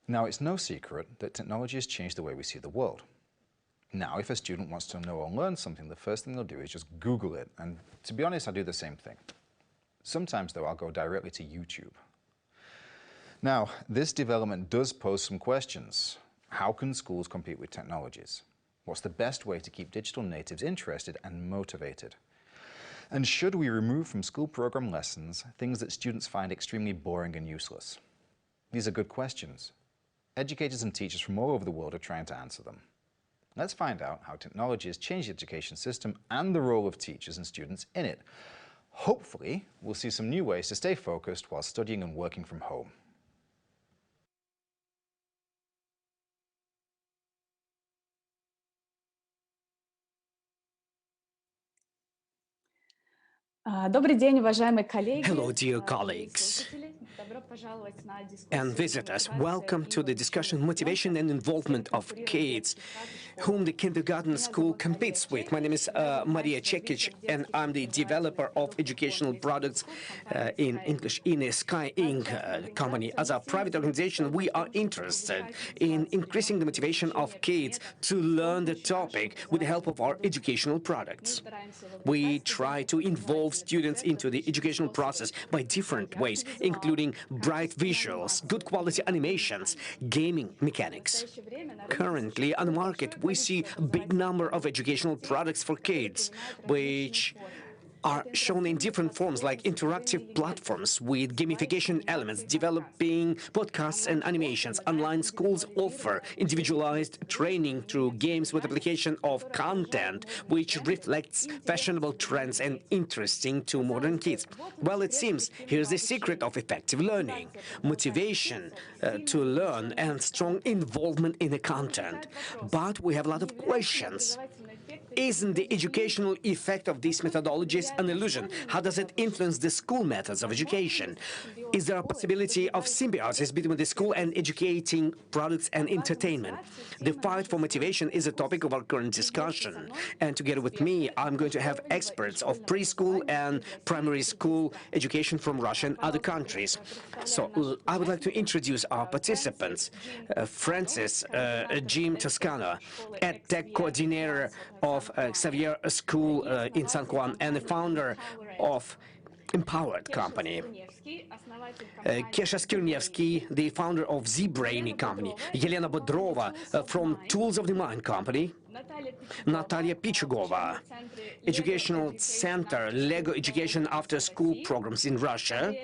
Now, it's no secret that technology has changed the way we see the world. Now, if a student wants to know or learn something, the first thing they'll do is just Google it. And to be honest, I do the same thing. Sometimes, though, I'll go directly to YouTube. Now, this development does pose some questions. How can schools compete with technologies? What's the best way to keep digital natives interested and motivated? And should we remove from school program lessons things that students find extremely boring and useless? These are good questions. Educators and teachers from all over the world are trying to answer them. Let's find out how technology has changed the education system and the role of teachers and students in it. Hopefully, we'll see some new ways to stay focused while studying and working from home. Hello, dear colleagues and visitors. Welcome to the discussion Motivation and Involvement of Kids, whom the kindergarten school competes with. My name is Maria Cekic, and I'm the developer of educational products in English in Sky Inc. company. As a private organization, we are interested in increasing the motivation of kids to learn the topic with the help of our educational products. We try to involve students into the educational process by different ways, including bright visuals, good quality animations, gaming mechanics. Currently, on the market, we see a big number of educational products for kids, which are shown in different forms, like interactive platforms with gamification elements, developing podcasts and animations. Online schools offer individualized training through games with application of content, which reflects fashionable trends and interesting to modern kids. Well, it seems here's the secret of effective learning: motivation to learn and strong involvement in the content. But we have a lot of questions. Isn't the educational effect of these methodologies an illusion? How does it influence the school methods of education? Is there a possibility of symbiosis between the school and educating products and entertainment? The fight for motivation is a topic of our current discussion. And together with me, I'm going to have experts of preschool and primary school education from Russia and other countries. So I would like to introduce our participants. Francis Jim Toscano, EdTech coordinator of Xavier School in San Juan and the founder of Empowered Company. Kesha Skirnievsky, the founder of ZBrainy Company. Yelena Bodrova from Tools of the Mind Company. Natalia Pichugova, Educational Center, Lego Education After School Programs in Russia.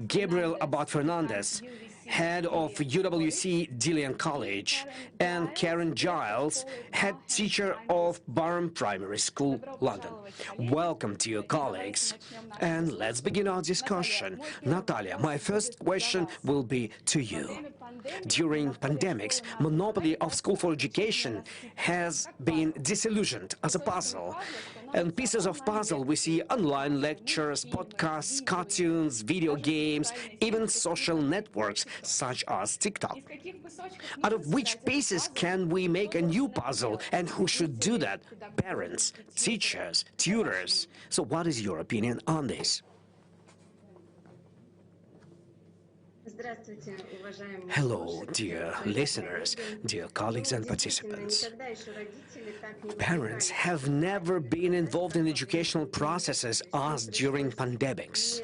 Gabriel Abad Fernandez, head of UWC Dillon College, and Karen Giles, head teacher of Barham Primary School, London. Welcome to your colleagues. And let's begin our discussion. Natalia, my first question will be to you. During pandemics, monopoly of school for education has been disillusioned as a puzzle. And pieces of puzzle we see online lectures, podcasts, cartoons, video games, even social networks such as TikTok. Out of which pieces can we make a new puzzle, and who should do that? Parents, teachers, tutors. So what is your opinion on this? Hello, dear listeners, dear colleagues and participants. Parents have never been involved in educational processes as during pandemics.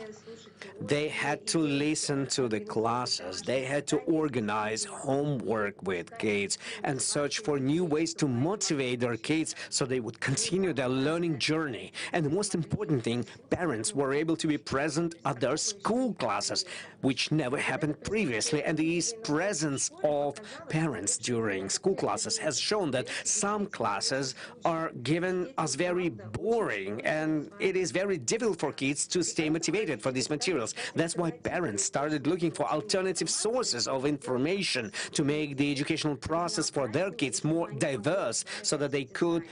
They had to listen to the classes, they had to organize homework with kids and search for new ways to motivate their kids so they would continue their learning journey. And the most important thing, parents were able to be present at their school classes, which never happened previously. And this presence of parents during school classes has shown that some classes are given as very boring, and it is very difficult for kids to stay motivated for these materials. That's why parents started looking for alternative sources of information to make the educational process for their kids more diverse, so that they could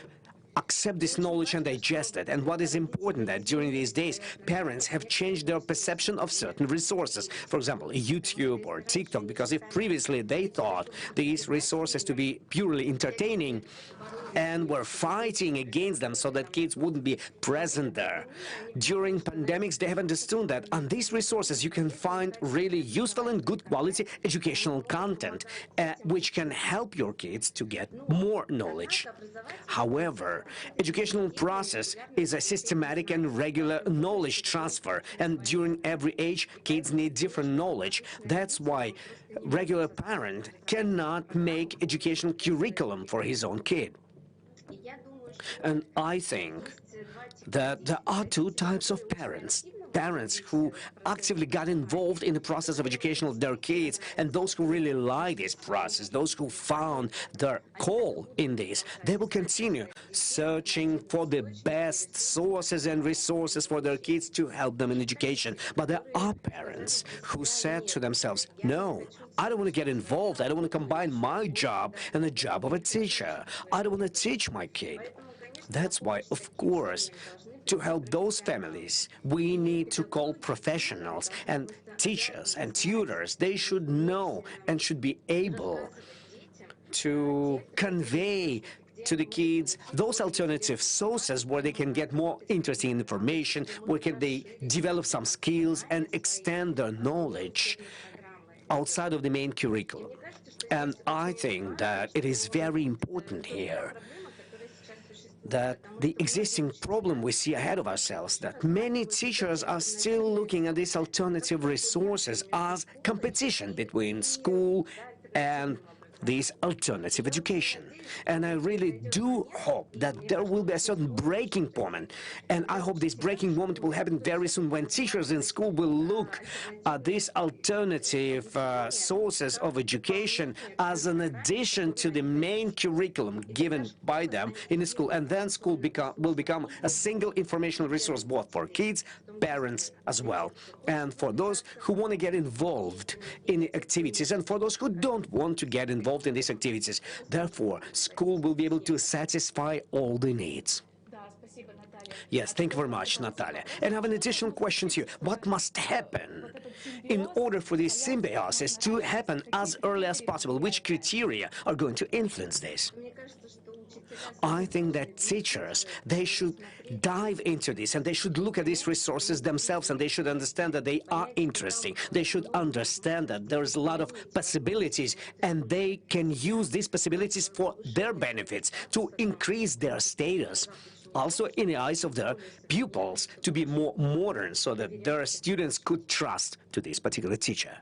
accept this knowledge and digest it. And what is important that during these days, parents have changed their perception of certain resources. For example, YouTube or TikTok, because if previously they thought these resources to be purely entertaining and were fighting against them so that kids wouldn't be present there. During pandemics, they have understood that on these resources you can find really useful and good quality educational content, which can help your kids to get more knowledge. However, educational process is a systematic and regular knowledge transfer, and during every age, kids need different knowledge. That's why regular parent cannot make educational curriculum for his own kid. And I think that there are two types of parents. Parents who actively got involved in the process of education of their kids, and those who really like this process, those who found their call in this. They will continue searching for the best sources and resources for their kids to help them in education. But there are parents who said to themselves, no, I don't want to get involved. I don't want to combine my job and the job of a teacher. I don't want to teach my kid. That's why, of course, to help those families, we need to call professionals and teachers and tutors. They should know and should be able to convey to the kids those alternative sources where they can get more interesting information, where can they develop some skills and extend their knowledge outside of the main curriculum. And I think that it is very important here that the existing problem we see ahead of ourselves, that many teachers are still looking at these alternative resources as competition between school and this alternative education. And I really do hope that there will be a certain breaking moment, and I hope this breaking moment will happen very soon when teachers in school will look at these alternative sources of education as an addition to the main curriculum given by them in the school, and then school will become a single informational resource both for kids, parents as well, and for those who want to get involved in the activities and for those who don't want to get involved in these activities. Therefore, school will be able to satisfy all the needs. Yes, thank you very much, Natalia. And I have an additional question to you. What must happen in order for this symbiosis to happen as early as possible? Which criteria are going to influence this? I think that teachers, they should dive into this and they should look at these resources themselves, and they should understand that they are interesting. They should understand that there's a lot of possibilities and they can use these possibilities for their benefits to increase their status. Also in the eyes of their pupils, to be more modern so that their students could trust to this particular teacher.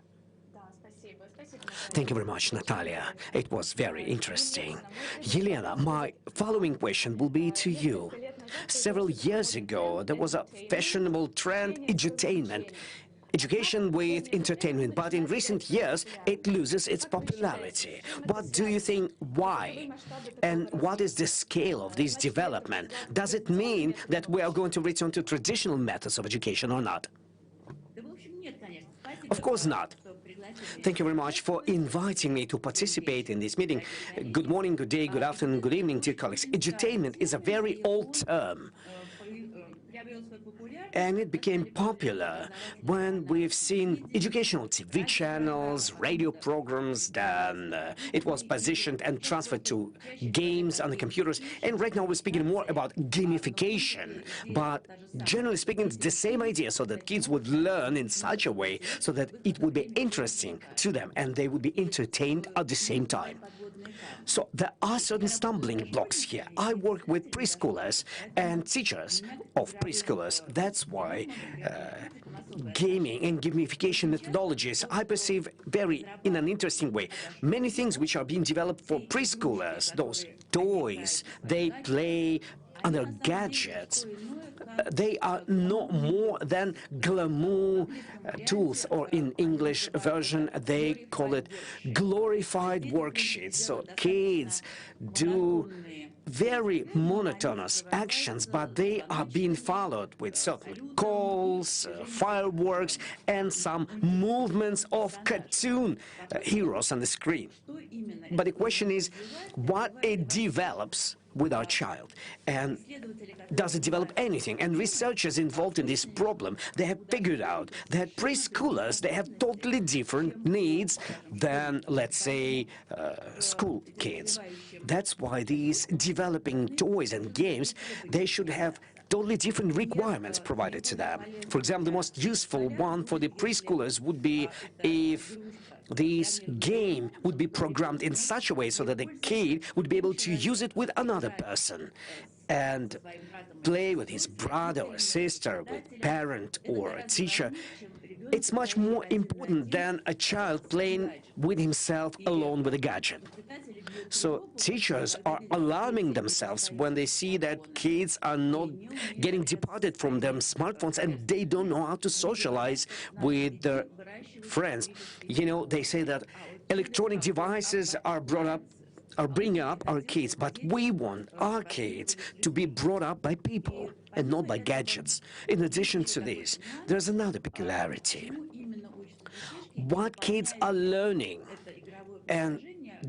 Thank you very much, Natalia. It was very interesting. Yelena, my following question will be to you. Several years ago, there was a fashionable trend, edutainment, education with entertainment, but in recent years, it loses its popularity. What do you think, why? And what is the scale of this development? Does it mean that we are going to return to traditional methods of education or not? Of course not. Thank you very much for inviting me to participate in this meeting. Good morning, good day, good afternoon, good evening, dear colleagues. Edutainment is a very old term, and it became popular when we've seen educational TV channels, radio programs, then it was positioned and transferred to games on the computers, and right now we're speaking more about gamification. But generally speaking, it's the same idea, so that kids would learn in such a way so that it would be interesting to them and they would be entertained at the same time. So there are certain stumbling blocks here. I work with preschoolers and teachers of preschoolers. That's why gaming and gamification methodologies I perceive very in an interesting way. Many things which are being developed for preschoolers, those toys they play on their gadgets, they are no more than glamour tools, or in English version they call it glorified worksheets. So kids do very monotonous actions, but they are being followed with certain calls, fireworks, and some movements of cartoon heroes on the screen. But the question is, what it develops with our child, and does it develop anything? And researchers involved in this problem, they have figured out that preschoolers, they have totally different needs than, let's say, school kids. That's why these developing toys and games, they should have totally different requirements provided to them. For example, the most useful one for the preschoolers would be if this game would be programmed in such a way so that the kid would be able to use it with another person and play with his brother or sister, with parent or a teacher. It's much more important than a child playing with himself alone with a gadget. So teachers are alarming themselves when they see that kids are not getting departed from their smartphones and they don't know how to socialize with their friends. You know, they say that electronic devices are bringing up our kids, but we want our kids to be brought up by people and not by gadgets. In addition to this, there's another peculiarity. What kids are learning, and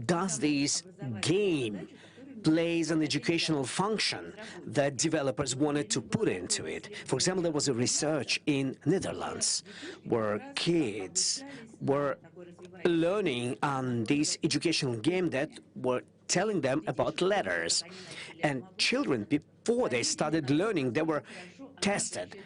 does this game plays an educational function that developers wanted to put into it. For example, there was a research in Netherlands where kids were learning on this educational game that were telling them about letters. And children, before they started learning, they were tested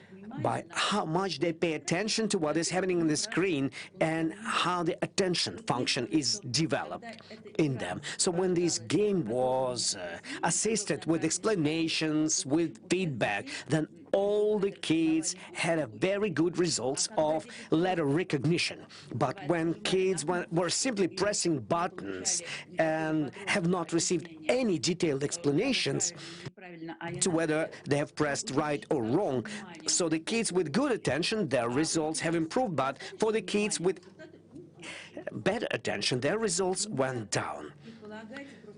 by how much they pay attention to what is happening on the screen and how the attention function is developed in them. So when this game was assisted with explanations, with feedback, then all the kids had a very good results of letter recognition. But when kids were simply pressing buttons and have not received any detailed explanations to whether they have pressed right or wrong, so the kids with good attention, their results have improved, but for the kids with better attention, their results went down.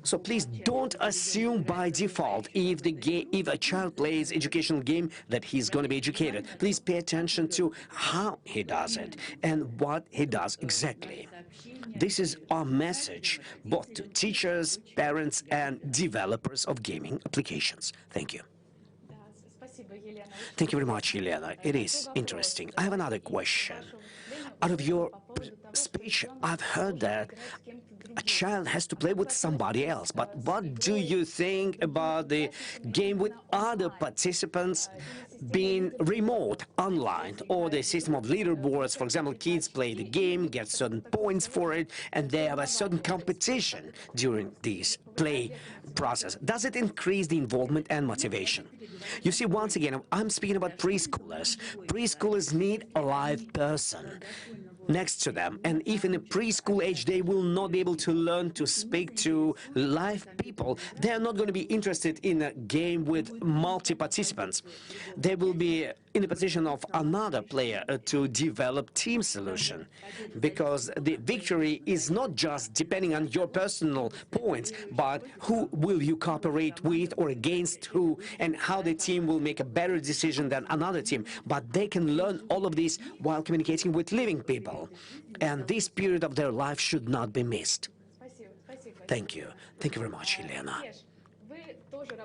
So please don't assume by default if a child plays educational game that he's going to be educated. Please pay attention to how he does it and what he does exactly. This is our message both to teachers, parents, and developers of gaming applications. Thank you. Thank you very much, Elena. It is interesting. I have another question. Out of your speech, I've heard that a child has to play with somebody else. But what do you think about the game with other participants being remote, online, or the system of leaderboards? For example, kids play the game, get certain points for it, and they have a certain competition during this play process. Does it increase the involvement and motivation? You see, once again, I'm speaking about preschoolers. Preschoolers need a live person next to them, and if in the preschool age they will not be able to learn to speak to live people, they are not going to be interested in a game with multi-participants. They will be in the position of another player to develop team solution, because the victory is not just depending on your personal points, but who will you cooperate with or against who, and how the team will make a better decision than another team. But they can learn all of this while communicating with living people, and this period of their life should not be missed. Thank you. Thank you very much, Elena.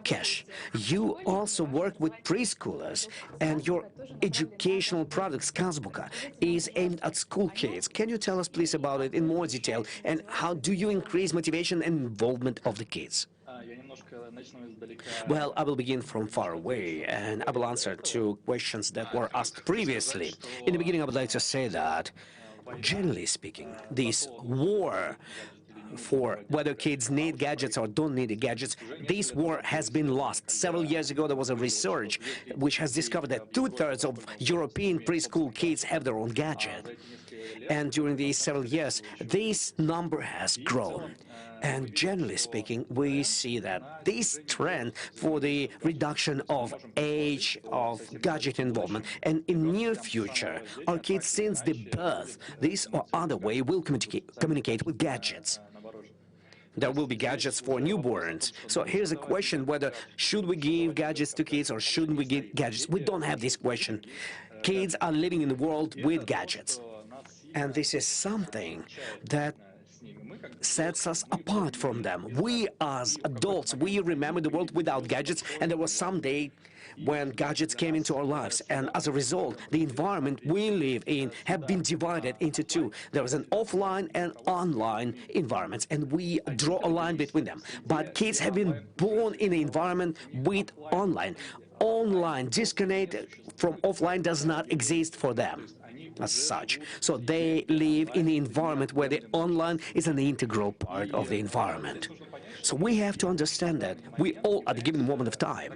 Kesh, you also work with preschoolers, and your educational product, Skazbuka, is aimed at school kids. Can you tell us, please, about it in more detail, and how do you increase motivation and involvement of the kids? Well, I will begin from far away, and I will answer two questions that were asked previously. In the beginning, I would like to say that, generally speaking, this war for whether kids need gadgets or don't need gadgets, this war has been lost. Several years ago, there was a research which has discovered that 2/3 of European preschool kids have their own gadget. And during these several years, this number has grown. And generally speaking, we see that this trend for the reduction of age of gadget involvement, and in near future, our kids since the birth, this or other way, will communicate with gadgets. There will be gadgets for newborns. So here's a question whether should we give gadgets to kids or shouldn't we give gadgets? We don't have this question. Kids are living in the world with gadgets. And this is something that sets us apart from them. We as adults, we remember the world without gadgets, and there was some day when gadgets came into our lives, and as a result, the environment we live in have been divided into two. There is an offline and online environments, and we draw a line between them. But kids have been born in an environment with online. Online, disconnected from offline, does not exist for them as such. So they live in an environment where the online is an integral part of the environment. So we have to understand that we all, at a given moment of time,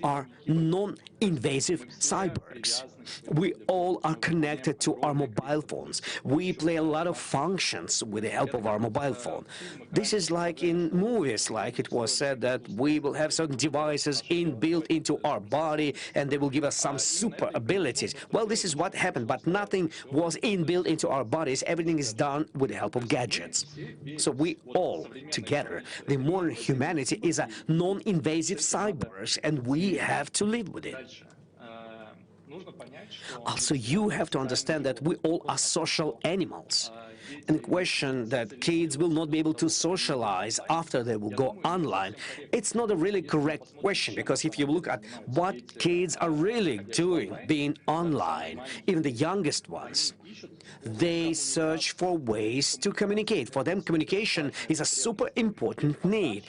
are non-invasive cyborgs. We all are connected to our mobile phones. We play a lot of functions with the help of our mobile phone. This is like in movies, like it was said that we will have certain devices inbuilt into our body and they will give us some super abilities. Well, this is what happened, but nothing was inbuilt into our bodies. Everything is done with the help of gadgets. So we all together, the modern humanity is a non-invasive cyborg, and we have to live with it. Also, you have to understand that we all are social animals. And the question that kids will not be able to socialize after they will go online, it's not a really correct question, because if you look at what kids are really doing being online, even the youngest ones, they search for ways to communicate. For them, communication is a super important need.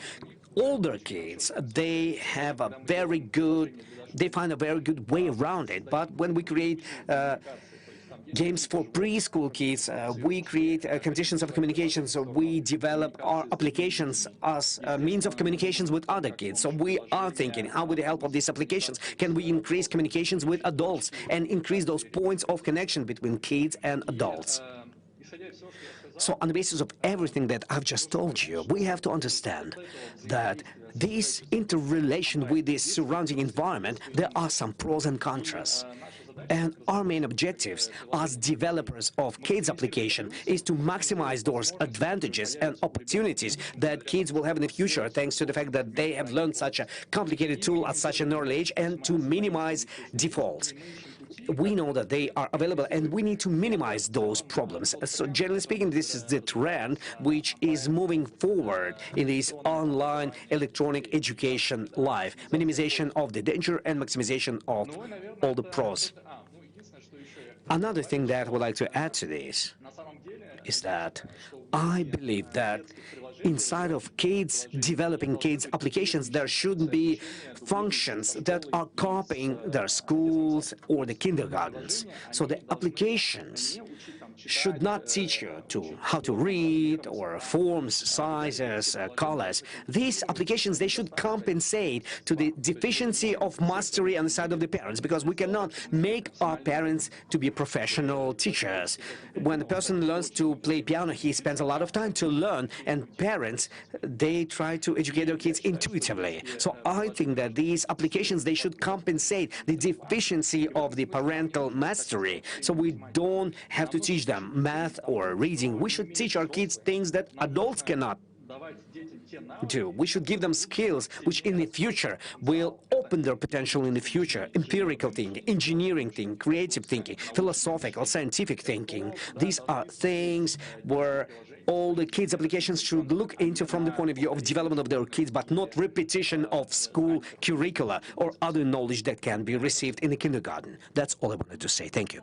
Older kids, they have a very good, they find a very good way around it. But when we create games for preschool kids, we create conditions of communication, so we develop our applications as means of communications with other kids. So we are thinking, how with the help of these applications can we increase communications with adults and increase those points of connection between kids and adults. So on the basis of everything that I've just told you, we have to understand that this interrelation with the surrounding environment, there are some pros and contras. And our main objectives as developers of kids application is to maximize those advantages and opportunities that kids will have in the future, thanks to the fact that they have learned such a complicated tool at such an early age, and to minimize defaults. We know that they are available, and we need to minimize those problems. So generally speaking, this is the trend which is moving forward in this online electronic education life. Minimization of the danger and maximization of all the pros. Another thing that I would like to add to this is that I believe that inside of kids, developing kids applications, there shouldn't be functions that are copying their schools or the kindergartens. So the applications should not teach you how to read or forms, sizes, colors. These applications, they should compensate to the deficiency of mastery on the side of the parents, because we cannot make our parents to be professional teachers. When a person learns to play piano, he spends a lot of time to learn, and parents, they try to educate their kids intuitively. So I think that these applications, they should compensate the deficiency of the parental mastery, so we don't have to teach them math or reading. We should teach our kids things that adults cannot do. We should give them skills which in the future will open their potential in the future. Empirical thinking, engineering thinking, creative thinking, philosophical, scientific thinking. These are things where all the kids' applications should look into from the point of view of development of their kids, but not repetition of school curricula or other knowledge that can be received in the kindergarten. That's all I wanted to say. Thank you.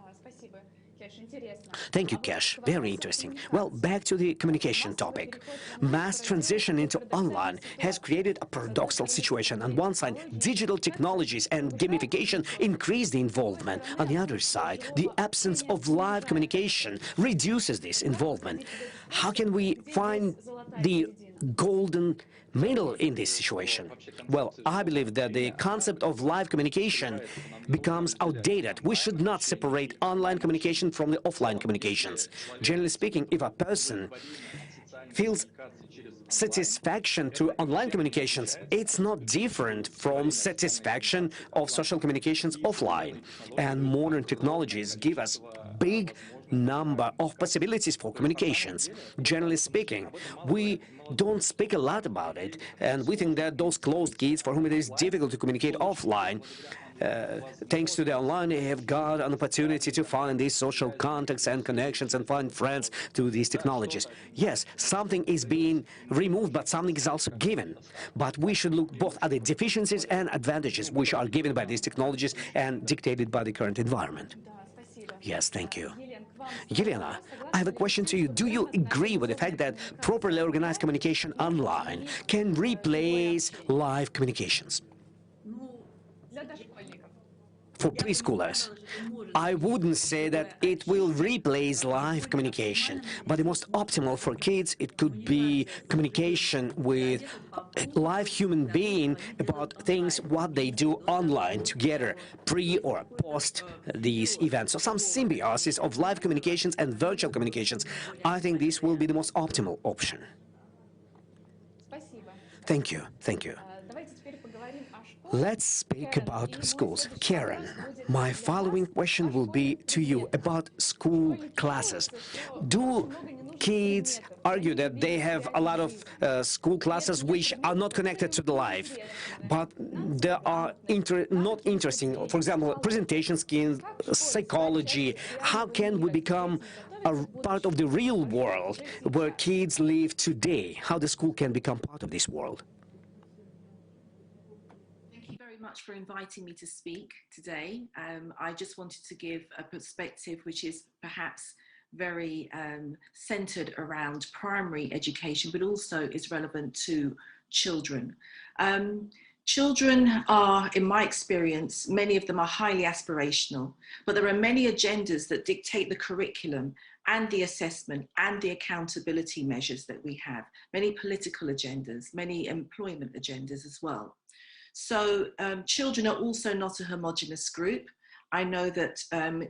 Thank you, Cash. Very interesting. Well, back to the communication topic. Mass transition into online has created a paradoxical situation. On one side, digital technologies and gamification increase the involvement. On the other side, the absence of live communication reduces this involvement. How can we find the golden middle in this situation? Well, I believe that the concept of live communication becomes outdated. We should not separate online communication from the offline communications. Generally speaking, if a person feels satisfaction through online communications, it's not different from satisfaction of social communications offline. And modern technologies give us big number of possibilities for communications. Generally speaking, we don't speak a lot about it, and we think that those closed kids for whom it is difficult to communicate offline thanks to the online, they have got an opportunity to find these social contacts and connections and find friends through these technologies. Yes, something is being removed, but something is also given. But we should look both at the deficiencies and advantages which are given by these technologies and dictated by the current environment. Yes, thank you. Yelena, I have a question to you. Do you agree with the fact that properly organized communication online can replace live communications? For preschoolers, I wouldn't say that it will replace live communication, but the most optimal for kids, it could be communication with a live human being about things, what they do online together, pre or post these events. So some symbiosis of live communications and virtual communications. I think this will be the most optimal option. Thank you. Thank you. Let's speak about schools. Karen, my following question will be to you about school classes. Do kids argue that they have a lot of school classes which are not connected to the live, but they are not interesting? For example, presentation skills, psychology. How can we become a part of the real world where kids live today? How the school can become part of this world? Much for inviting me to speak today. I just wanted to give a perspective which is perhaps very centered around primary education, but also is relevant to children. Children are, in my experience, many of them are highly aspirational, but there are many agendas that dictate the curriculum and the assessment and the accountability measures that we have, many political agendas, many employment agendas as well. So children are also not a homogenous group. I know that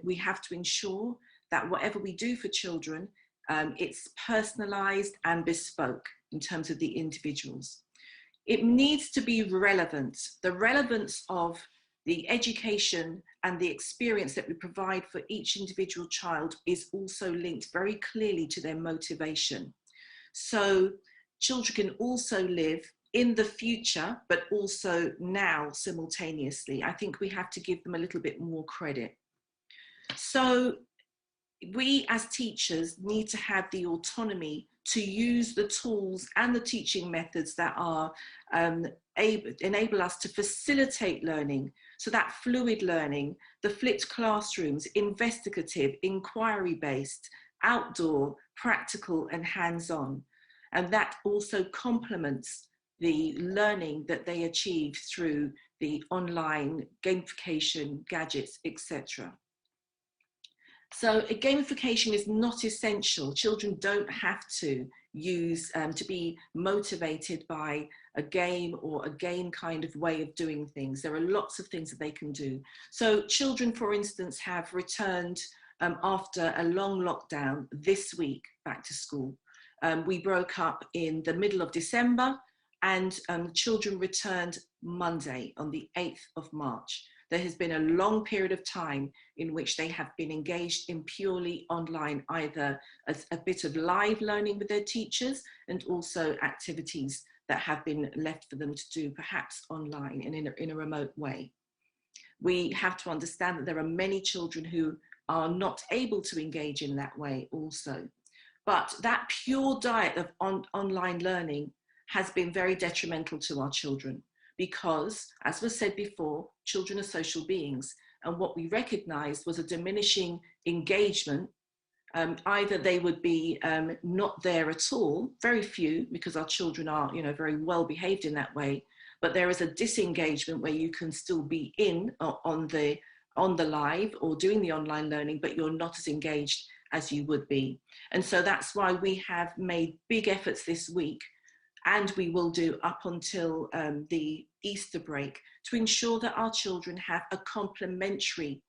we have to ensure that whatever we do for children, it's personalized and bespoke in terms of the individuals. It needs to be relevant. The relevance of the education and the experience that we provide for each individual child is also linked very clearly to their motivation. So children can also live in the future, but also now simultaneously. I think we have to give them a little bit more credit. So we as teachers need to have the autonomy to use the tools and the teaching methods that are enable us to facilitate learning. So that fluid learning, the flipped classrooms, investigative, inquiry-based, outdoor, practical and hands-on. And that also complements the learning that they achieve through the online gamification, gadgets, etc. So gamification is not essential. Children don't have to use, to be motivated by a game or a game kind of way of doing things. There are lots of things that they can do. So children, for instance, have returned after a long lockdown this week back to school. We broke up in the middle of December, and children returned Monday on the 8th of March. There has been a long period of time in which they have been engaged in purely online, either as a bit of live learning with their teachers and also activities that have been left for them to do perhaps online and in a remote way. We have to understand that there are many children who are not able to engage in that way also. But that pure diet of online learning has been very detrimental to our children because, as was said before, children are social beings. And what we recognized was a diminishing engagement. Either they would be not there at all, very few, because our children are, very well behaved in that way, but there is a disengagement where you can still be in on the live or doing the online learning, but you're not as engaged as you would be. And so that's why we have made big efforts this week, and we will do up until the Easter break, to ensure that our children have a complementary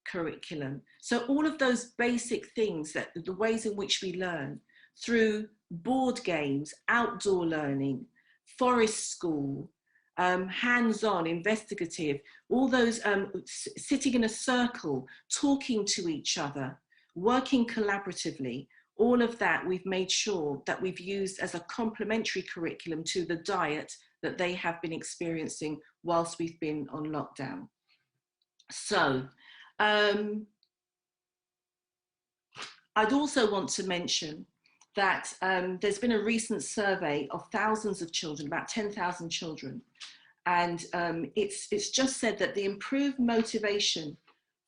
curriculum. So all of those basic things, that the ways in which we learn through board games, outdoor learning, forest school, hands-on, investigative, all those sitting in a circle, talking to each other, working collaboratively, all of that we've made sure that we've used as a complementary curriculum to the diet that they have been experiencing whilst we've been on lockdown. So I'd also want to mention that there's been a recent survey of thousands of children, about 10,000 children, and it's just said that the improved motivation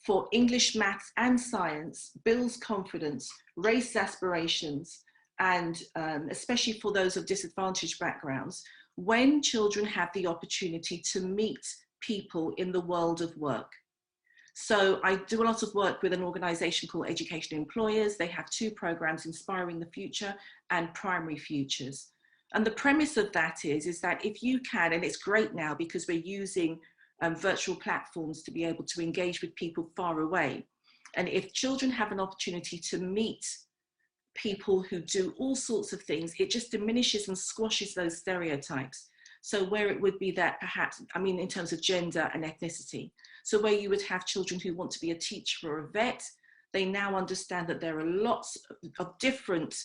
for English, maths and science builds confidence, raises aspirations, and especially for those of disadvantaged backgrounds, when children have the opportunity to meet people in the world of work. So I do a lot of work with an organisation called Education Employers. They have two programmes, Inspiring the Future and Primary Futures. And the premise of that is that if you can, and it's great now because we're using virtual platforms to be able to engage with people far away. And if children have an opportunity to meet people who do all sorts of things, it just diminishes and squashes those stereotypes. So where it would be that perhaps, I mean, in terms of gender and ethnicity, so where you would have children who want to be a teacher or a vet, they now understand that there are lots of different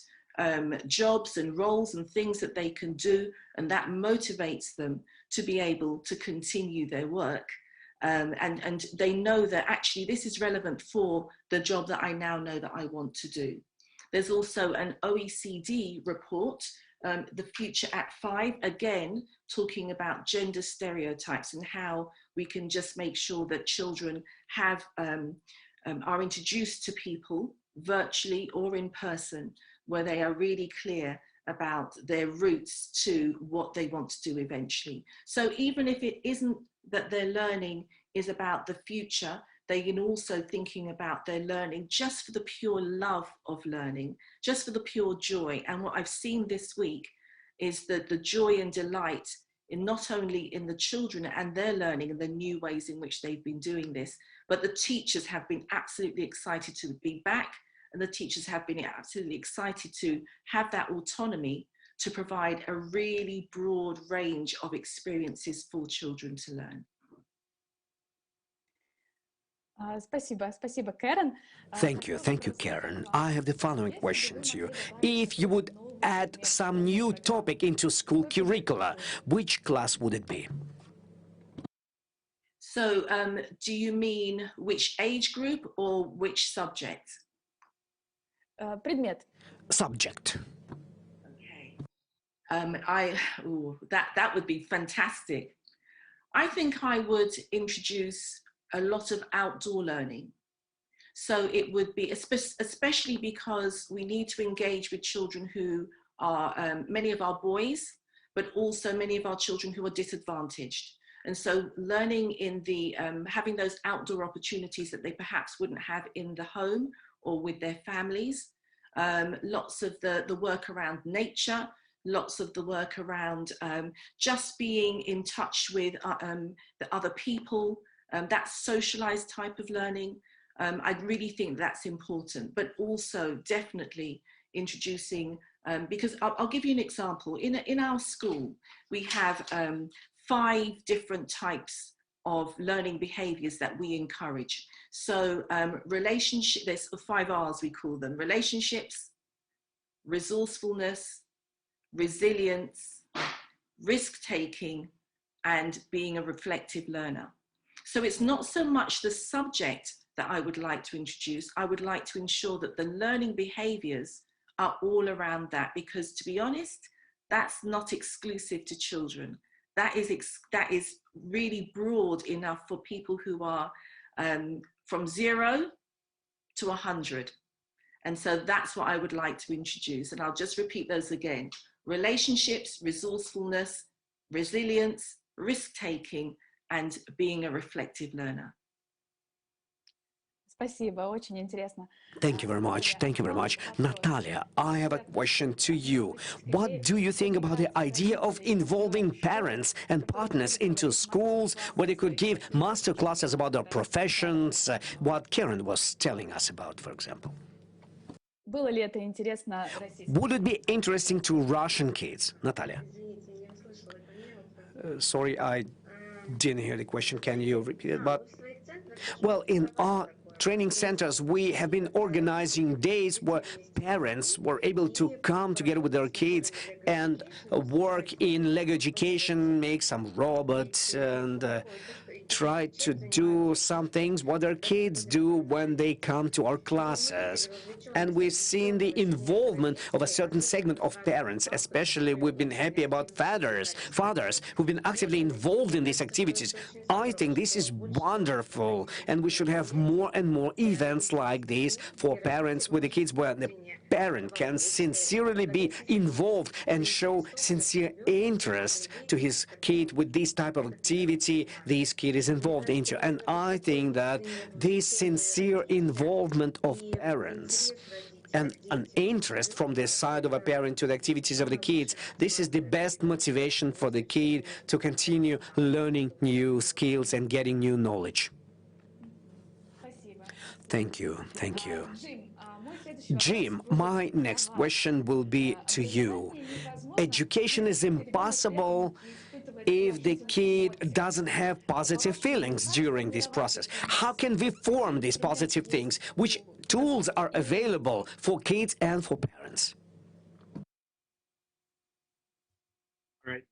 jobs and roles and things that they can do, and that motivates them to be able to continue their work. And they know that actually this is relevant for the job that I now know that I want to do. There's also an OECD report, The Future at 5, again, talking about gender stereotypes and how we can just make sure that children have, are introduced to people virtually or in person, where they are really clear about their roots to what they want to do eventually. So even if it isn't that their learning is about the future, they can also thinking about their learning just for the pure love of learning, just for the pure joy. And what I've seen this week is that the joy and delight in not only in the children and their learning and the new ways in which they've been doing this, but the teachers have been absolutely excited to be back, and the teachers have been absolutely excited to have that autonomy to provide a really broad range of experiences for children to learn. Спасибо, Karen. Thank you, Karen. I have the following question to you. If you would add some new topic into school curricula, which class would it be? So do you mean which age group or which subject? Предмет. Subject. Okay. That would be fantastic. I think I would introduce a lot of outdoor learning. So it would be, especially because we need to engage with children who are, many of our boys, but also many of our children who are disadvantaged. And so learning in the, having those outdoor opportunities that they perhaps wouldn't have in the home or with their families. Lots of the work around nature, lots of the work around just being in touch with the other people, that socialized type of learning. I really think that's important, but also definitely introducing, because I'll give you an example. In our school, we have 5 different types of learning behaviors that we encourage. So relationship, there's 5 R's we call them: relationships, resourcefulness, resilience, risk-taking, and being a reflective learner. So it's not so much the subject that I would like to introduce. I would like to ensure that the learning behaviors are all around that, because to be honest, that's not exclusive to children. That is really broad enough for people who are from 0 to 100. And so that's what I would like to introduce. And I'll just repeat those again: relationships, resourcefulness, resilience, risk-taking, and being a reflective learner. Спасибо, очень интересно. Thank you very much. Thank you very much. Natalia, I have a question to you. What do you think about the idea of involving parents and partners into schools where they could give master classes about their professions, what Karen was telling us about, for example? Было ли это интересно российским? Would it be interesting to Russian kids, Natalia? Sorry, I didn't hear the question. Can you repeat it? But, well, in our training centers, we have been organizing days where parents were able to come together with their kids and work in Lego education, make some robots, and try to do some things what our kids do when they come to our classes. And we've seen the involvement of a certain segment of parents. Especially, we've been happy about fathers who've been actively involved in these activities. I think this is wonderful, and we should have more and more events like this for parents with the kids, where the parent can sincerely be involved and show sincere interest to his kid with this type of activity this kid is involved into. And I think that this sincere involvement of parents and an interest from the side of a parent to the activities of the kids, this is the best motivation for the kid to continue learning new skills and getting new knowledge. Thank you. Thank you. Jim, my next question will be to you. Education is impossible if the kid doesn't have positive feelings during this process. How can we form these positive things? Which tools are available for kids and for parents? All right.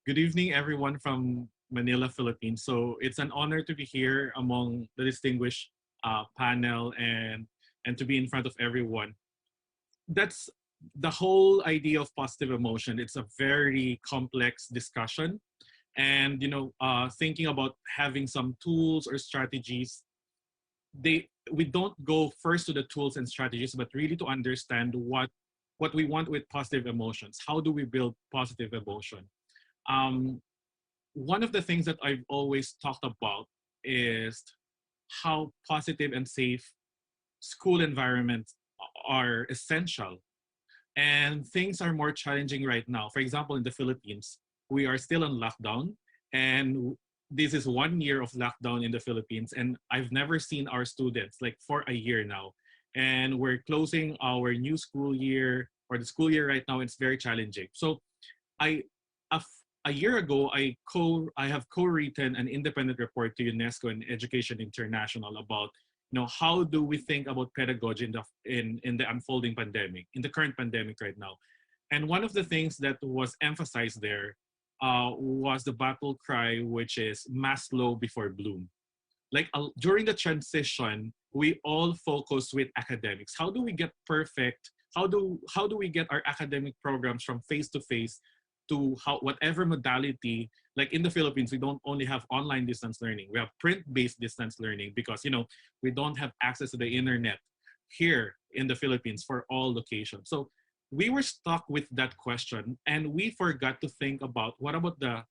Good evening, everyone from Manila, Philippines. So it's an honor to be here among the distinguished panel and to be in front of everyone. That's the whole idea of positive emotion. It's a very complex discussion. And, thinking about having some tools or strategies, we don't go first to the tools and strategies, but really to understand what we want with positive emotions. How do we build positive emotion? One of the things that I've always talked about is how positive and safe school environments are essential. And things are more challenging right now. For example, in the Philippines, we are still on lockdown, and this is 1 year of lockdown in the Philippines, and I've never seen our students like for a year now. And we're closing our new school year, or the school year right now. It's very challenging. So a year ago, I have co-written an independent report to UNESCO and Education International about how do we think about pedagogy in the unfolding pandemic, in the current pandemic right now. And one of the things that was emphasized there was the battle cry, which is Maslow before Bloom. Like during the transition, we all focus with academics. How do we get perfect? How do we get our academic programs from face to face to whatever modality? Like in the Philippines, we don't only have online distance learning. We have print-based distance learning because we don't have access to the internet here in the Philippines for all locations. So we were stuck with that question, and we forgot to think about what about the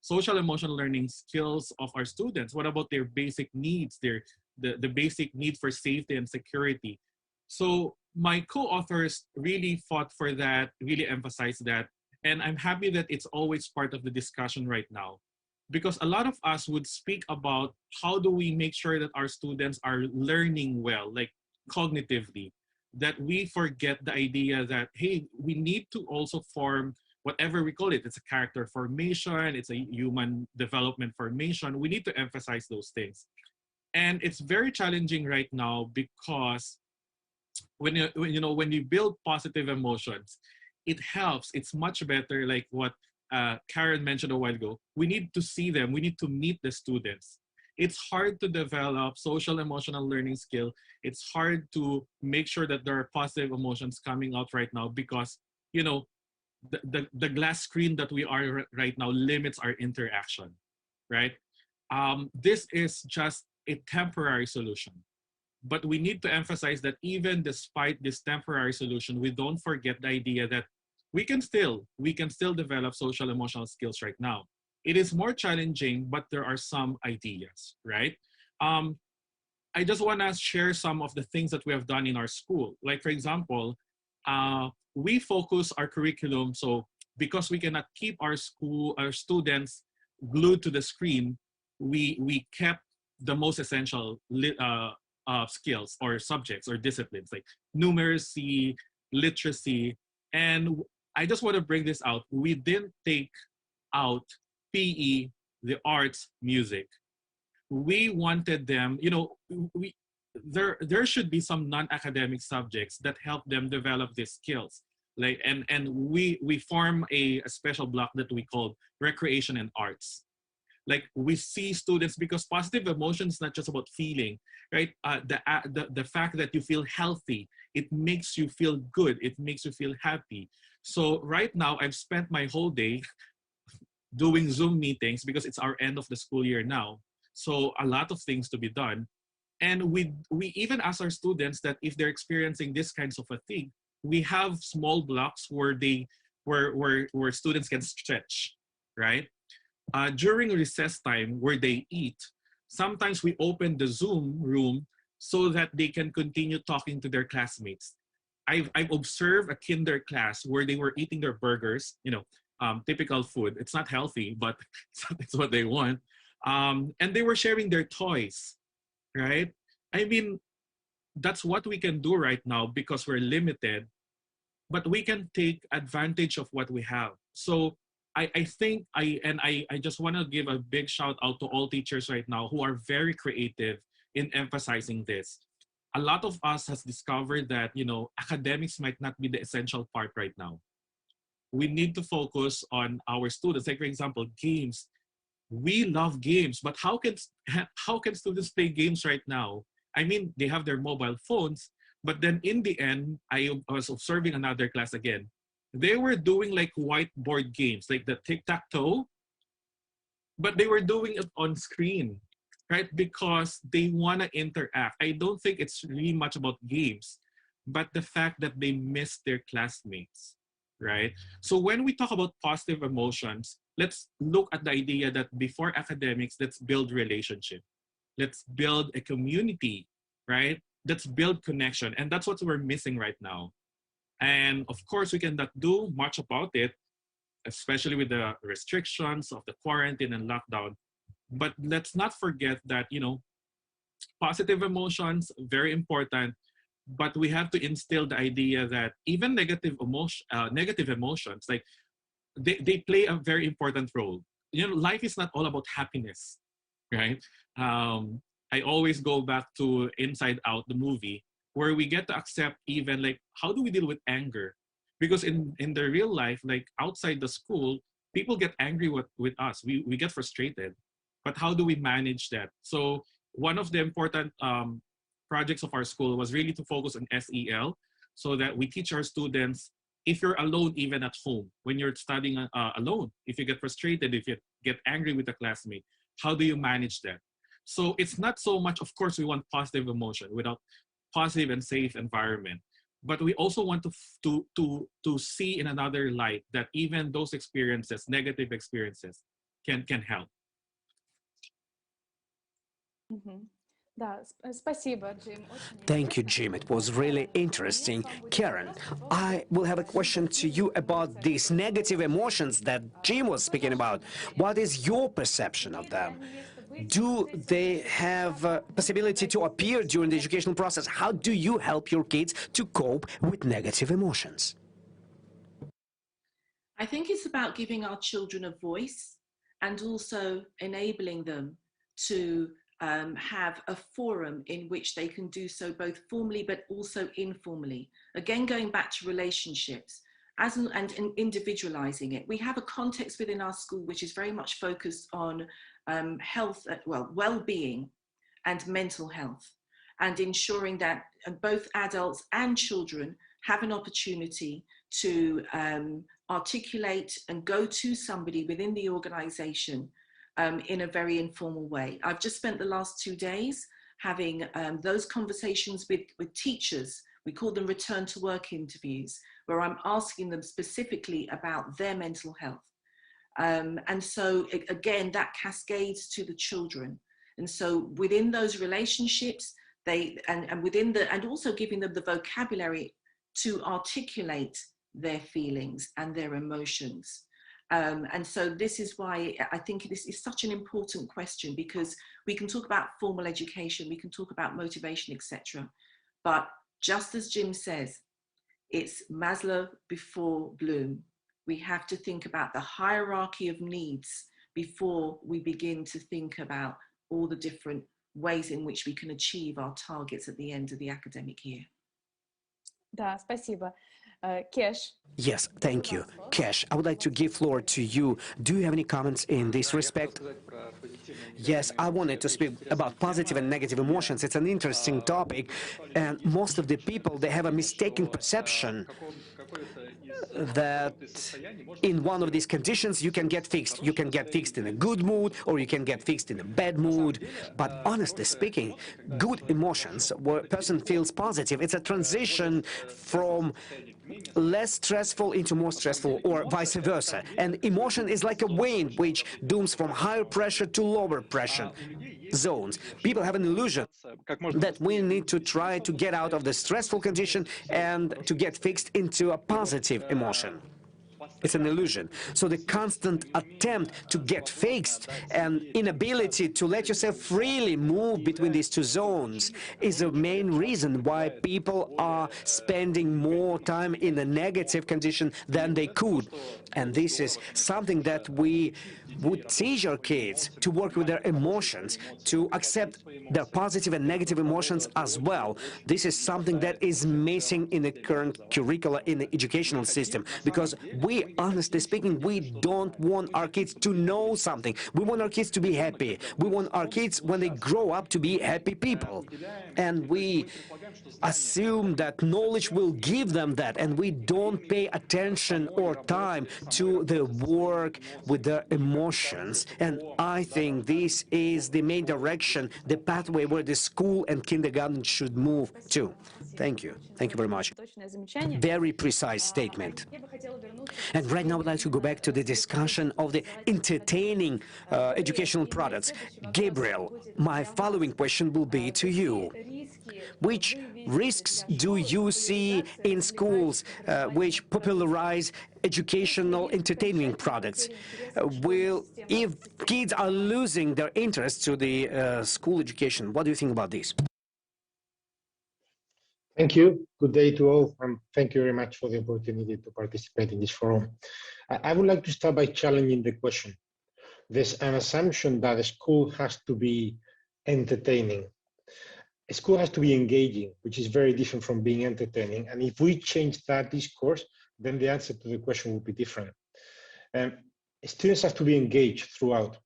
social emotional learning skills of our students? What about their basic needs, the basic need for safety and security? So my co-authors really fought for that, really emphasized that. And I'm happy that it's always part of the discussion right now, because a lot of us would speak about how do we make sure that our students are learning well, like cognitively, that we forget the idea that, hey, we need to also form whatever we call it. It's a character formation, it's a human development formation. We need to emphasize those things. And it's very challenging right now because when you build positive emotions, it helps. It's much better, like what Karen mentioned a while ago. We need to see them. We need to meet the students. It's hard to develop social emotional learning skill. It's hard to make sure that there are positive emotions coming out right now because, the glass screen that we are right now limits our interaction, right? This is just a temporary solution. But we need to emphasize that even despite this temporary solution, we don't forget the idea that we can still develop social emotional skills right now. It is more challenging, but there are some ideas, right? I just want to share some of the things that we have done in our school. Like, for example, we focus our curriculum. So because we cannot keep our students glued to the screen, we kept the most essential skills or subjects or disciplines like numeracy, literacy. And I just want to bring this out. We didn't take out PE, the arts, music. We wanted them, there should be some non-academic subjects that help them develop these skills. Like, and we form a special block that we call recreation and arts. Like we see students, because positive emotion is not just about feeling, right? The fact that you feel healthy, it makes you feel good. It makes you feel happy. So right now, I've spent my whole day doing Zoom meetings because it's our end of the school year now. So a lot of things to be done. And we even ask our students that if they're experiencing this kinds of fatigue, we have small blocks where where students can stretch, right? During recess time where they eat, sometimes we open the Zoom room so that they can continue talking to their classmates. I've observed a kinder class where they were eating their burgers, typical food. It's not healthy, but it's what they want. And they were sharing their toys, right? I mean, that's what we can do right now because we're limited, but we can take advantage of what we have. So I think I just want to give a big shout out to all teachers right now who are very creative in emphasizing this. A lot of us has discovered that, academics might not be the essential part right now. We need to focus on our students. Like, for example, games. We love games, but how can students play games right now? I mean, they have their mobile phones, but then in the end, I was observing another class again. They were doing like whiteboard games, like the tic-tac-toe, but they were doing it on screen, right? Because they want to interact. I don't think it's really much about games, but the fact that they miss their classmates, right? So when we talk about positive emotions, let's look at the idea that before academics, let's build relationship. Let's build a community, right? Let's build connection. And that's what we're missing right now. And of course, we cannot do much about it, especially with the restrictions of the quarantine and lockdown. But let's not forget that, positive emotions, very important, but we have to instill the idea that even negative emotions, like they play a very important role. Life is not all about happiness, right? I always go back to Inside Out, the movie, where we get to accept even like, how do we deal with anger? Because in the real life, like outside the school, people get angry with us. We get frustrated, but how do we manage that? So one of the important projects of our school was really to focus on SEL, so that we teach our students, if you're alone, even at home, when you're studying alone, if you get frustrated, if you get angry with a classmate, how do you manage that? So it's not so much, of course, we want positive emotion without positive and safe environment, but we also want to see in another light that even those experiences, negative experiences, can help. Мгм. Да, спасибо, Джим. Очень Thank you, интересно. Jim. It was really interesting. Karen, I will have a question to you about these negative emotions that Jim was speaking about. What is your perception of them? Do they have a possibility to appear during the educational process? How do you help your kids to cope with negative emotions? I think it's about giving our children a voice and also enabling them to have a forum in which they can do so both formally but also informally. Again, going back to relationships and individualizing it. We have a context within our school which is very much focused on health, well-being and mental health, and ensuring that both adults and children have an opportunity to articulate and go to somebody within the organization in a very informal way. I've just spent the last 2 days having those conversations with teachers. We call them return to work interviews, where I'm asking them specifically about their mental health. And so again, that cascades to the children. And so within those relationships, and also giving them the vocabulary to articulate their feelings and their emotions. And so this is why I think this is such an important question, because we can talk about formal education, we can talk about motivation, etc. But just as Jim says, it's Maslow before Bloom. We have to think about the hierarchy of needs before we begin to think about all the different ways in which we can achieve our targets at the end of the academic year. Да, спасибо. Кеш. Yes, thank you. Kesh, I would like to give floor to you. Do you have any comments in this respect? Yes, I wanted to speak about positive and negative emotions. It's an interesting topic, and most of the people, they have a mistaken perception that in one of these conditions you can get fixed. You can get fixed in a good mood or you can get fixed in a bad mood. But honestly speaking, good emotions, where a person feels positive, it's a transition from less stressful into more stressful or vice versa. And emotion is like a wind which dooms from higher pressure to lower pressure zones. People have an illusion that we need to try to get out of the stressful condition and to get fixed into a positive emotion. It's an illusion. So the constant attempt to get fixed and inability to let yourself freely move between these two zones is the main reason why people are spending more time in a negative condition than they could. And this is something that we would teach our kids to work with their emotions, to accept their positive and negative emotions as well. This is something that is missing in the current curricula in the educational system, because we, honestly speaking, we don't want our kids to know something. We want our kids to be happy. We want our kids, when they grow up, to be happy people. And we assume that knowledge will give them that, and we don't pay attention or time to the work with their emotions. And I think this is the main direction, the pathway where the school and kindergarten should move to. Thank you. Thank you very much. Very precise statement. And right now, I would like to go back to the discussion of the entertaining educational products. Gabriel, my following question will be to you. Which risks do you see in schools which popularize educational entertaining products? If kids are losing their interest to the school education, what do you think about this? Thank you. Good day to all, and thank you very much for the opportunity to participate in this forum. I would like to start by challenging the question. There's an assumption that a school has to be entertaining. A school has to be engaging, which is very different from being entertaining. And if we change that discourse, then the answer to the question will be different. Students have to be engaged throughout.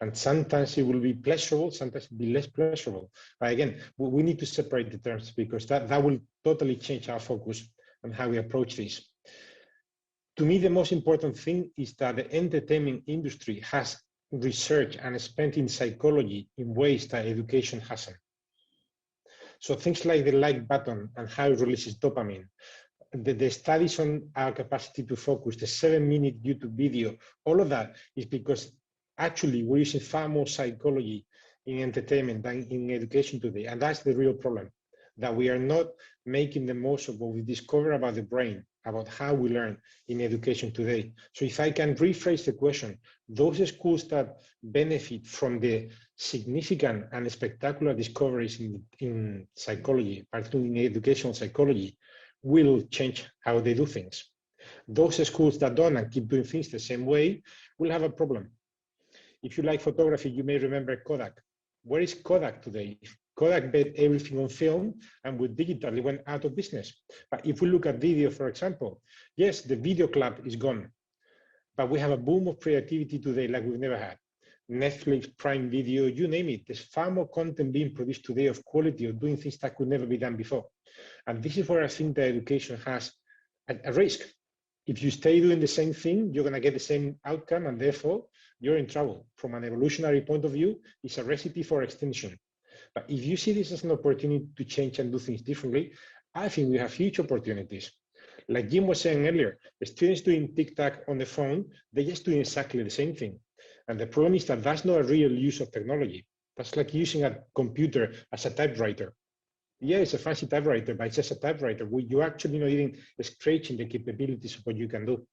And sometimes it will be pleasurable, sometimes it will be less pleasurable. But again, we need to separate the terms, because that will totally change our focus and how we approach this. To me, the most important thing is that the entertainment industry has researched and spent in psychology in ways that education hasn't. So things like the like button and how it releases dopamine, the studies on our capacity to focus, the 7-minute YouTube video, all of that is because actually we're using far more psychology in entertainment than in education today. And that's the real problem, that we are not making the most of what we discover about the brain, about how we learn in education today. So if I can rephrase the question, those schools that benefit from the significant and spectacular discoveries in psychology, particularly in educational psychology, will change how they do things. Those schools that don't and keep doing things the same way will have a problem. If you like photography, you may remember Kodak. Where is Kodak today? Kodak bet everything on film, and with digital, it went out of business. But if we look at video, for example, yes, the video club is gone, but we have a boom of creativity today like we've never had. Netflix, Prime Video, you name it. There's far more content being produced today of quality, of doing things that could never be done before. And this is where I think that education has a risk. If you stay doing the same thing, you're going to get the same outcome, and therefore you're in trouble. From an evolutionary point of view, it's a recipe for extinction. But if you see this as an opportunity to change and do things differently, I think we have huge opportunities. Like Jim was saying earlier, the students doing TikTok on the phone, they're just doing exactly the same thing. And the problem is that that's not a real use of technology. That's like using a computer as a typewriter. Yeah, it's a fancy typewriter, but it's just a typewriter. You're actually not even scratching the capabilities of what you can do.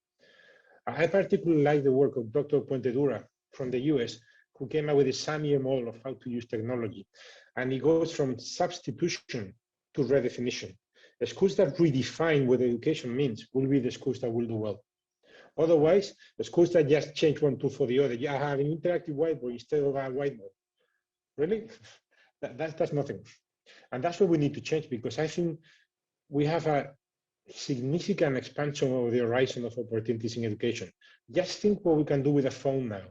I particularly like the work of Dr. Puentedura from the US, who came up with a SAMIE model of how to use technology. And it goes from substitution to redefinition. The schools that redefine what education means will be the schools that will do well. Otherwise, the schools that just change one tool for the other, I have an interactive whiteboard instead of a whiteboard. Really? That's nothing. And that's what we need to change, because I think we have a significant expansion of the horizon of opportunities in education. Just think what we can do with a phone now.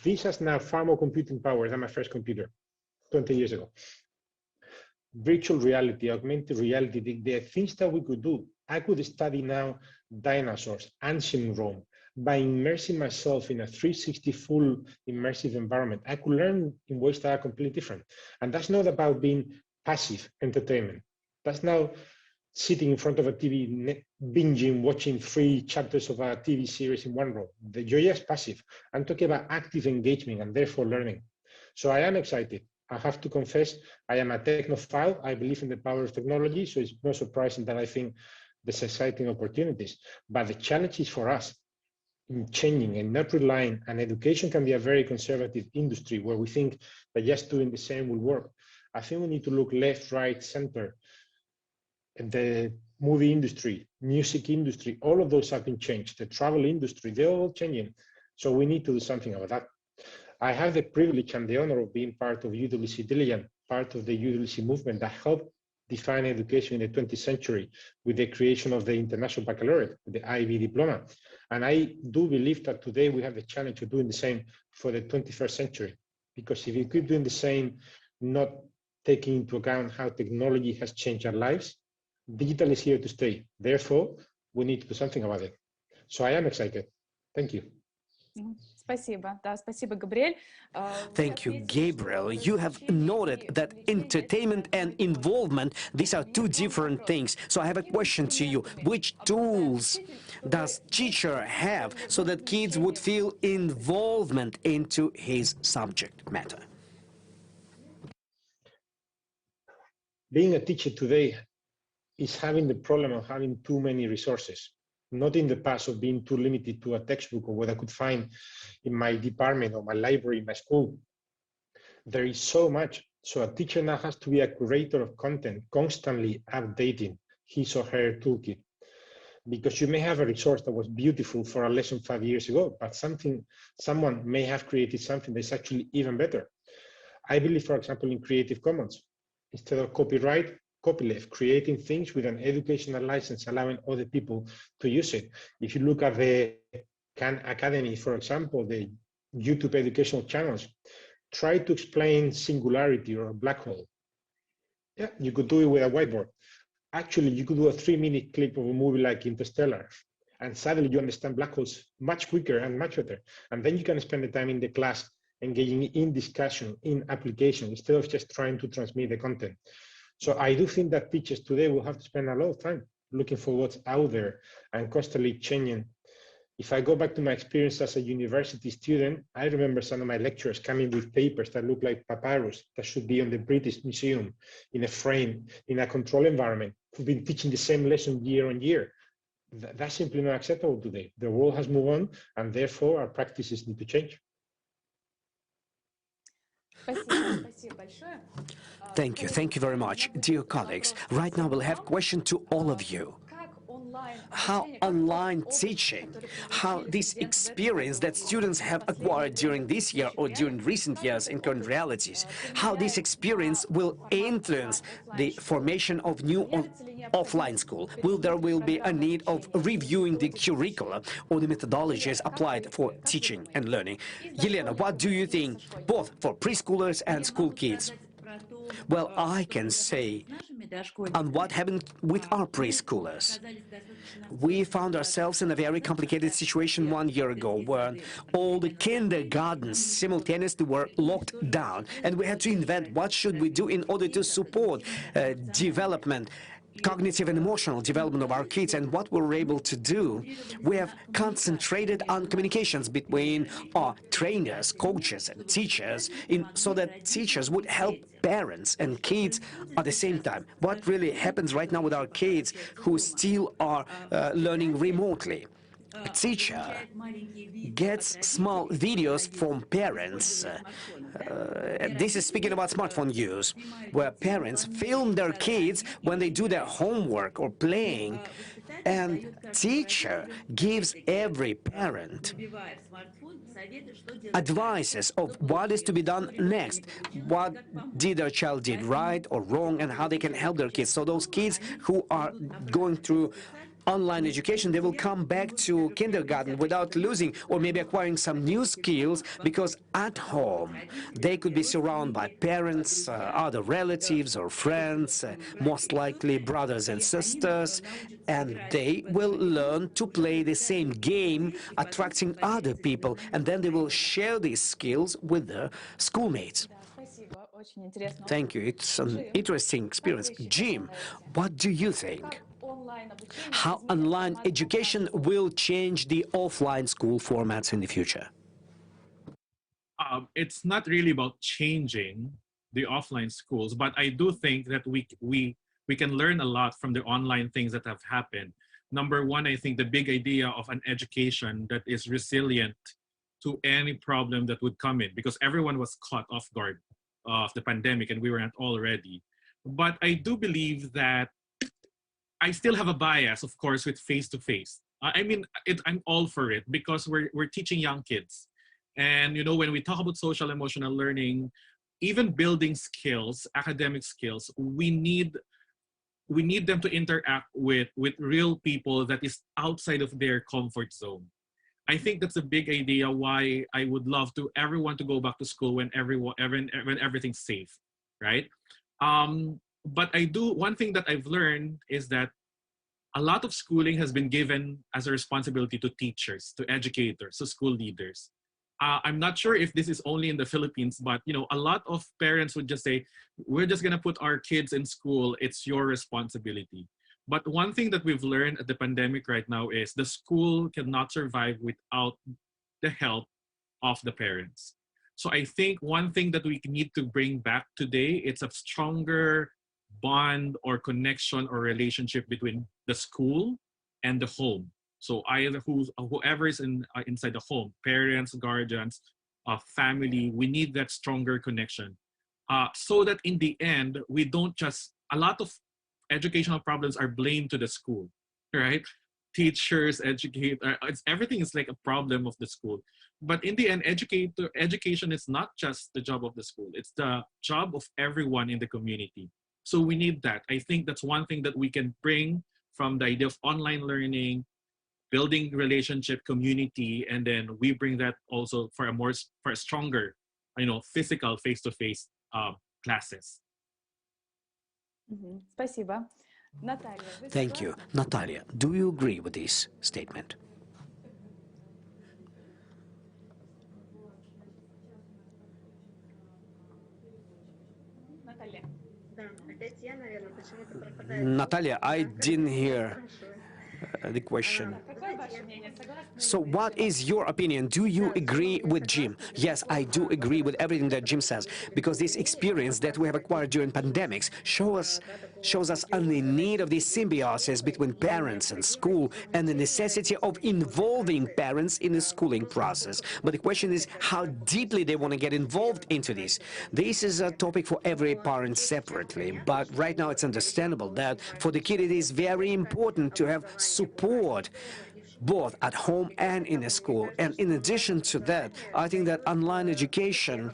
This has now far more computing power than my first computer 20 years ago. Virtual reality, augmented reality, the things that we could do. I could study now dinosaurs, ancient Rome, by immersing myself in a 360 full immersive environment. I could learn in ways that are completely different. And that's not about being passive entertainment. That's now sitting in front of a TV, binging, watching 3 chapters of a TV series in one row. You're just passive. I'm talking about active engagement and therefore learning. So I am excited. I have to confess, I am a technophile. I believe in the power of technology, so it's not surprising that I think there's exciting opportunities. But the challenge is for us in changing and not relying, and education can be a very conservative industry where we think that just doing the same will work. I think we need to look left, right, center. The movie industry, music industry, all of those have been changed. The travel industry, they're all changing. So we need to do something about that. I have the privilege and the honor of being part of UWC Diligent, part of the UWC movement that helped define education in the 20th century with the creation of the International Baccalaureate, the IB diploma. And I do believe that today we have the challenge of doing the same for the 21st century. Because if we keep doing the same, not taking into account how technology has changed our lives, digital is here to stay. Therefore, we need to do something about it. So I am excited. Thank you. Спасибо. Да, спасибо, Габриэль. Thank you, Gabriel. You have noted that entertainment and involvement, these are two different things. So I have a question to you. Which tools does teacher have so that kids would feel involvement into his subject matter? Being a teacher today is having the problem of having too many resources. Not in the past of being too limited to a textbook or what I could find in my department or my library, my school. There is so much. So a teacher now has to be a curator of content, constantly updating his or her toolkit. Because you may have a resource that was beautiful for a lesson 5 years ago, but someone may have created something that's actually even better. I believe, for example, in Creative Commons. Instead of copyright, copyleft, creating things with an educational license, allowing other people to use it. If you look at the Khan Academy, for example, the YouTube educational channels, try to explain singularity or a black hole. Yeah, you could do it with a whiteboard. Actually, you could do a 3-minute clip of a movie like Interstellar, and suddenly you understand black holes much quicker and much better. And then you can spend the time in the class engaging in discussion, in application, instead of just trying to transmit the content. So I do think that teachers today will have to spend a lot of time looking for what's out there and constantly changing. If I go back to my experience as a university student, I remember some of my lecturers coming with papers that look like papyrus that should be on the British Museum in a frame, in a controlled environment, who've been teaching the same lesson year on year. That's simply not acceptable today. The world has moved on, and therefore our practices need to change. Thank you very much. Dear colleagues, right now we'll have a question to all of you. How online teaching, how this experience that students have acquired during this year or during recent years in current realities, how this experience will influence the formation of new offline school. There will be a need of reviewing the curricula or the methodologies applied for teaching and learning. Yelena, what do you think, both for preschoolers and school kids? Well, I can say on what happened with our preschoolers. We found ourselves in a very complicated situation 1 year ago where all the kindergartens simultaneously were locked down, and we had to invent what should we do in order to support development, cognitive and emotional development of our kids. And what we were able to do, we have concentrated on communications between our trainers, coaches, and teachers, so that teachers would help parents and kids at the same time. What really happens right now with our kids who still are learning remotely? A teacher gets small videos from parents. This is speaking about smartphone use, where parents film their kids when they do their homework or playing, and teacher gives every parent advices of what is to be done next, what did their child did right or wrong, and how they can help their kids. So those kids who are going through online education, they will come back to kindergarten without losing or maybe acquiring some new skills, because at home they could be surrounded by parents, other relatives or friends, most likely brothers and sisters, and they will learn to play the same game, attracting other people, and then they will share these skills with their schoolmates. Спасибо, очень интересно. Thank you. It's an interesting experience. Jim, what do you think? How online education will change the offline school formats in the future? It's not really about changing the offline schools, but I do think that we can learn a lot from the online things that have happened. Number one, I think the big idea of an education that is resilient to any problem that would come in, because everyone was caught off guard of the pandemic and we weren't all ready. But I do believe that I still have a bias, of course, with face-to-face. I mean, I'm all for it because we're teaching young kids. And, you know, when we talk about social emotional learning, even building skills, academic skills, we need them to interact with real people that is outside of their comfort zone. I think that's a big idea why I would love to everyone to go back to school when everything's safe, right? But one thing that I've learned is that a lot of schooling has been given as a responsibility to teachers, to educators, to school leaders. I'm not sure if this is only in the Philippines, but you know, a lot of parents would just say, "We're just gonna put our kids in school. It's your responsibility." But one thing that we've learned at the pandemic right now is the school cannot survive without the help of the parents. So I think one thing that we need to bring back today, it's a stronger bond or connection or relationship between the school and the home. So either whoever is inside the home, parents, guardians, family, we need that stronger connection. So that in the end, we don't just, a lot of educational problems are blamed to the school, right? Teachers, everything is like a problem of the school. But in the end, education is not just the job of the school. It's the job of everyone in the community. So we need that. I think that's one thing that we can bring from the idea of online learning, building relationship, community, and then we bring that also for a stronger, you know, physical face-to-face classes. Спасибо. Наталья, Thank you. Natalia, do you agree with this statement? Natalia, I didn't hear the question. So what is your opinion? Do you agree with Jim? Yes, I do agree with everything that Jim says, because this experience that we have acquired during pandemics shows us on the need of this symbiosis between parents and school and the necessity of involving parents in the schooling process. But the question is how deeply they want to get involved into this. This is a topic for every parent separately, but right now it's understandable that for the kid it is very important to have support both at home and in a school. And in addition to that, I think that online education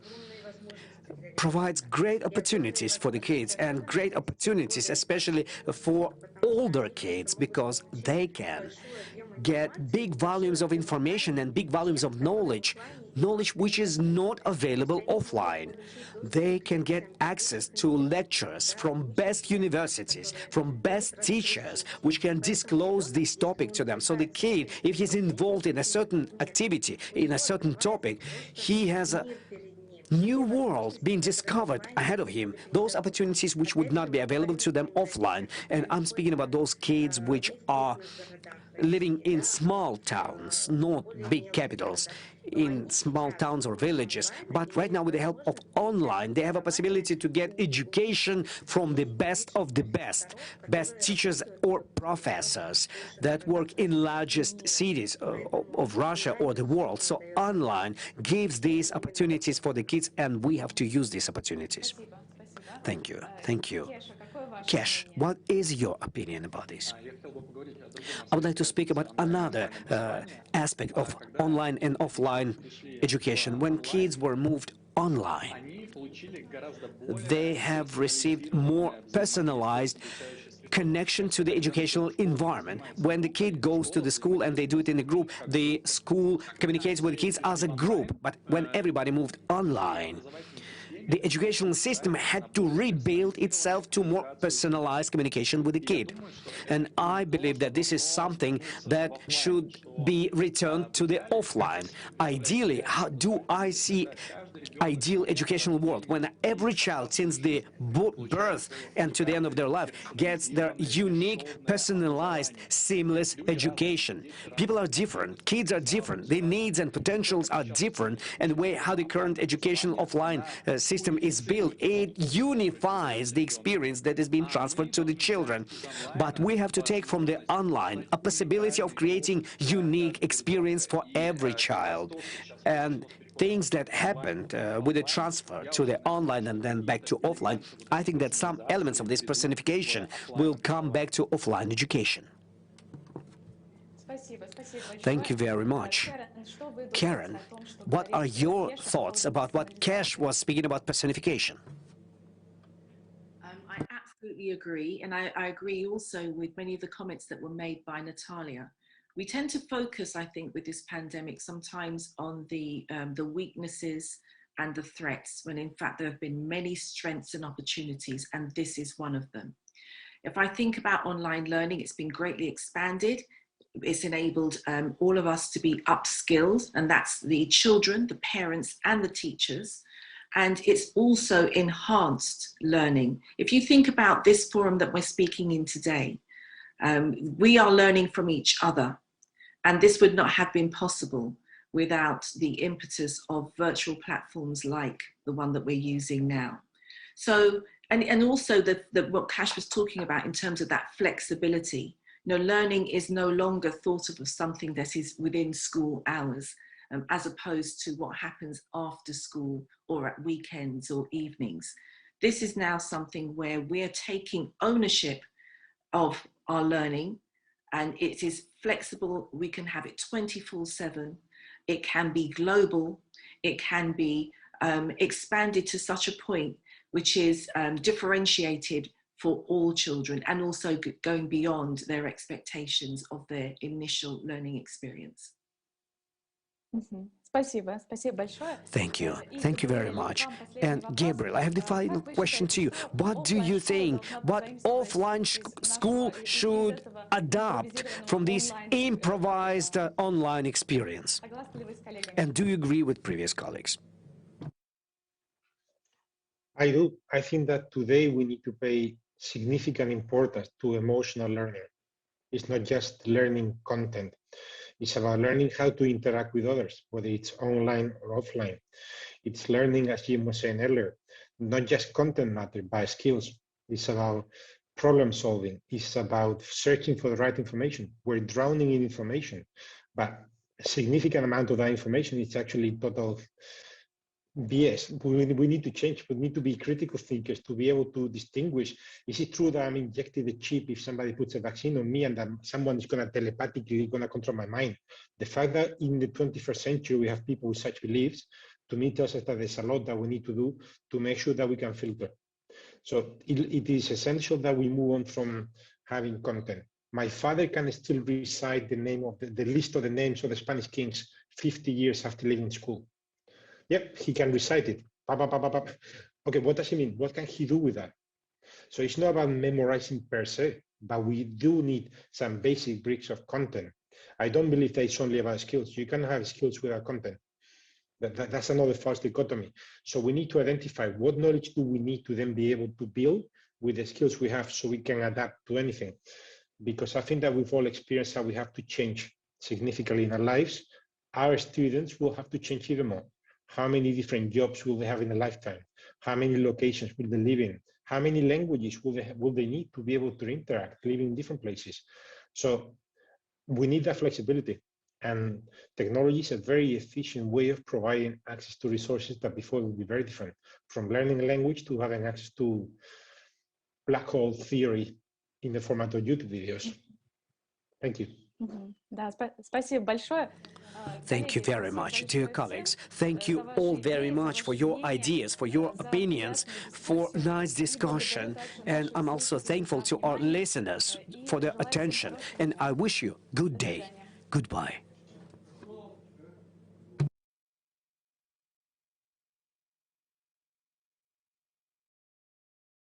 provides great opportunities for the kids, and great opportunities especially for older kids, because they can get big volumes of information and big volumes of knowledge which is not available offline. They can get access to lectures from best universities, from best teachers, which can disclose this topic to them. So the kid, if he's involved in a certain activity, in a certain topic, he has a new world being discovered ahead of him, those opportunities which would not be available to them offline. And I'm speaking about those kids which are living in small towns, not big capitals, in small towns or villages. But right now, with the help of online, they have a possibility to get education from the best of the best teachers or professors that work in largest cities of Russia or the world. So online gives these opportunities for the kids, and we have to use these opportunities. Thank you. Thank you. Kesh, what is your opinion about this? I would like to speak about another aspect of online and offline education. When kids were moved online, they have received more personalized connection to the educational environment. When the kid goes to the school and they do it in a group, the school communicates with the kids as a group. But when everybody moved online, the educational system had to rebuild itself to more personalized communication with the kid. And I believe that this is something that should be returned to the offline. Ideally, how do I see ideal educational world when every child since the birth and to the end of their life gets their unique, personalized, seamless education? People are different, kids are different, their needs and potentials are different, and the way how the current education offline system is built, it unifies the experience that is being transferred to the children. But we have to take from the online a possibility of creating unique experience for every child. And things that happened with the transfer to the online and then back to offline, I think that some elements of this personification will come back to offline education. Thank you very much. Karen, what are your thoughts about what Cash was speaking about personification? I absolutely agree. And I agree also with many of the comments that were made by Natalia. We tend to focus, I think, with this pandemic sometimes on the weaknesses and the threats, when in fact there have been many strengths and opportunities, and this is one of them. If I think about online learning, it's been greatly expanded. It's enabled all of us to be upskilled, and that's the children, the parents, and the teachers. And it's also enhanced learning. If you think about this forum that we're speaking in today, we are learning from each other. And this would not have been possible without the impetus of virtual platforms like the one that we're using now. So, and also what Cash was talking about in terms of that flexibility. You know, learning is no longer thought of as something that is within school hours, as opposed to what happens after school or at weekends or evenings. This is now something where we're taking ownership of our learning, and it is flexible. We can have it 24/7. It can be global. It can be expanded to such a point which is differentiated for all children, and also going beyond their expectations of their initial learning experience. Thank you. Thank you very much. And Gabriel, I have the final question to you. What do you think? What offline school should adopt from this improvised online experience? And do you agree with previous colleagues? I do. I think that today we need to pay significant importance to emotional learning. It's not just learning content. It's about learning how to interact with others, whether it's online or offline. It's learning, as Jim was saying earlier, not just content matter, but skills. It's about problem solving. It's about searching for the right information. We're drowning in information, but a significant amount of that information is actually total BS. We need to change. We need to be critical thinkers to be able to distinguish. Is it true that I'm injected a chip if somebody puts a vaccine on me and that someone is going to telepathically going to control my mind? The fact that in the 21st century we have people with such beliefs, to me tells us that there's a lot that we need to do to make sure that we can filter. So it is essential that we move on from having content. My father can still recite the name of the list of the names of the Spanish kings 50 years after leaving school. Yep, he can recite it. Okay, what does it mean? What can he do with that? So it's not about memorizing per se, but we do need some basic bricks of content. I don't believe that it's only about skills. You can have skills without content. That's another false dichotomy. So we need to identify what knowledge do we need to then be able to build with the skills we have so we can adapt to anything. Because I think that we've all experienced how we have to change significantly in our lives. Our students will have to change even more. How many different jobs will they have in a lifetime? How many locations will they live in? How many languages will they need to be able to interact, live in different places? So we need that flexibility. And technology is a very efficient way of providing access to resources that before would be very different, from learning a language to having access to black hole theory in the format of YouTube videos. Thank you. Да, спасибо большое. Thank you very much, dear colleagues. Thank you all very much for your ideas, for your opinions, for nice discussion. And I'm also thankful to our listeners for their attention. And I wish you good day. Goodbye.